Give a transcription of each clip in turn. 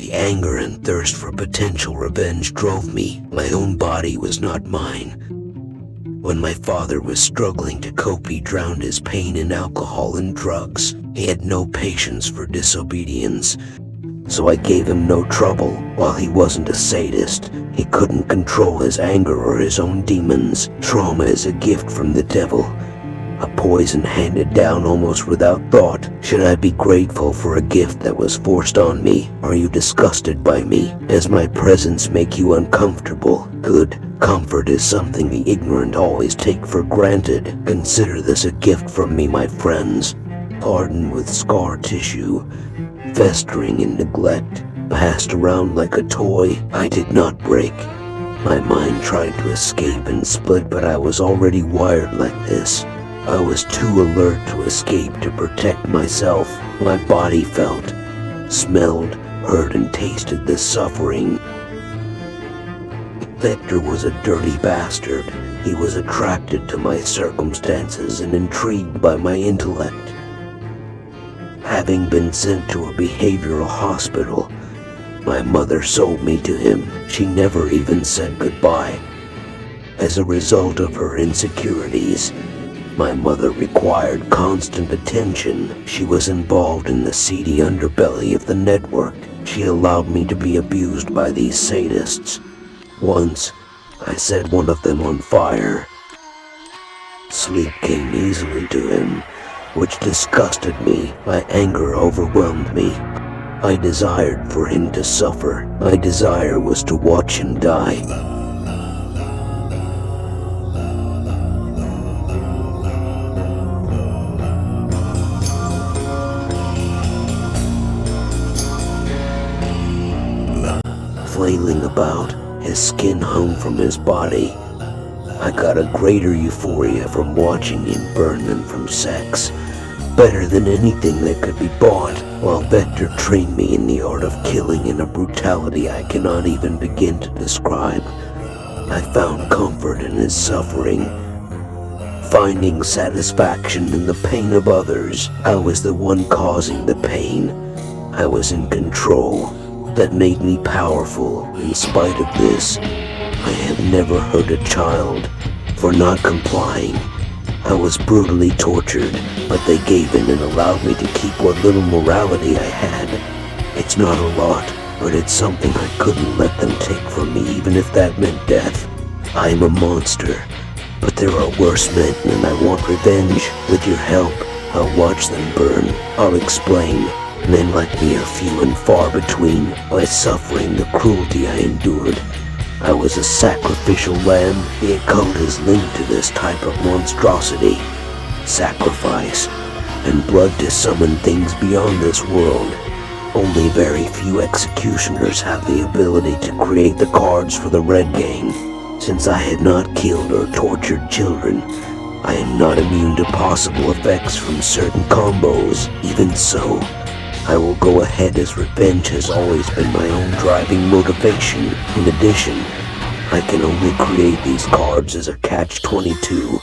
The anger and thirst for potential revenge drove me. My own body was not mine. When my father was struggling to cope, he drowned his pain in alcohol and drugs. He had no patience for disobedience, so I gave him no trouble. While he wasn't a sadist, he couldn't control his anger or his own demons. Trauma is a gift from the devil, a poison handed down almost without thought. Should I be grateful for a gift that was forced on me? Are you disgusted by me? Does my presence make you uncomfortable? Good. Comfort is something the ignorant always take for granted. Consider this a gift from me, my friends. Hardened with scar tissue, festering in neglect, passed around like a toy, I did not break. My mind tried to escape and split, but I was already wired like this. I was too alert to escape to protect myself. My body felt, smelled, heard, and tasted the suffering. Vector was a dirty bastard. He was attracted to my circumstances and intrigued by my intellect. Having been sent to a behavioral hospital, my mother sold me to him. She never even said goodbye. As a result of her insecurities, my mother required constant attention. She was involved in the seedy underbelly of the network. She allowed me to be abused by these sadists. Once, I set one of them on fire. Sleep came easily to him, which disgusted me. My anger overwhelmed me. I desired for him to suffer. My desire was to watch him die. Flailing about, his skin hung from his body. I got a greater euphoria from watching him burn than from sex. Better than anything that could be bought, while Vector trained me in the art of killing in a brutality I cannot even begin to describe. I found comfort in his suffering, finding satisfaction in the pain of others. I was the one causing the pain. I was in control. That made me powerful. In spite of this, I have never hurt a child for not complying. I was brutally tortured, but they gave in and allowed me to keep what little morality I had. It's not a lot, but it's something I couldn't let them take from me, even if that meant death. I am a monster, but there are worse men, and I want revenge. With your help, I'll watch them burn. I'll explain. Men like me are few and far between. By suffering the cruelty I endured, I was a sacrificial lamb. The occult is linked to this type of monstrosity. Sacrifice and blood to summon things beyond this world. Only very few executioners have the ability to create the cards for the Red Gang. Since I had not killed or tortured children, I am not immune to possible effects from certain combos. Even so, I will go ahead, as revenge has always been my own driving motivation. In addition, I can only create these cards as a catch-22.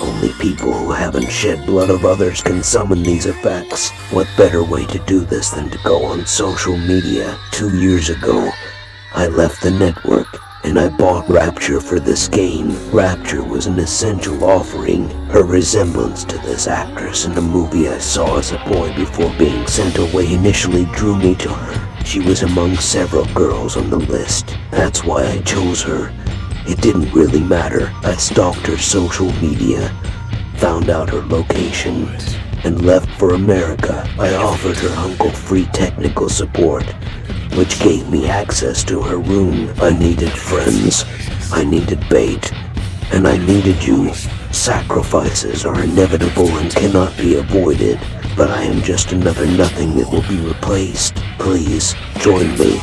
Only people who haven't shed blood of others can summon these effects. What better way to do this than to go on social media? 2 years ago, I left the network, and I bought Rapture for this game. Rapture was an essential offering. Her resemblance to this actress in a movie I saw as a boy before being sent away initially drew me to her. She was among several girls on the list. That's why I chose her. It didn't really matter. I stalked her social media, found out her location, and left for America. I offered her uncle free technical support, which gave me access to her room. I needed friends, I needed bait, and I needed you. Sacrifices are inevitable and cannot be avoided, but I am just another nothing that will be replaced. Please, join me.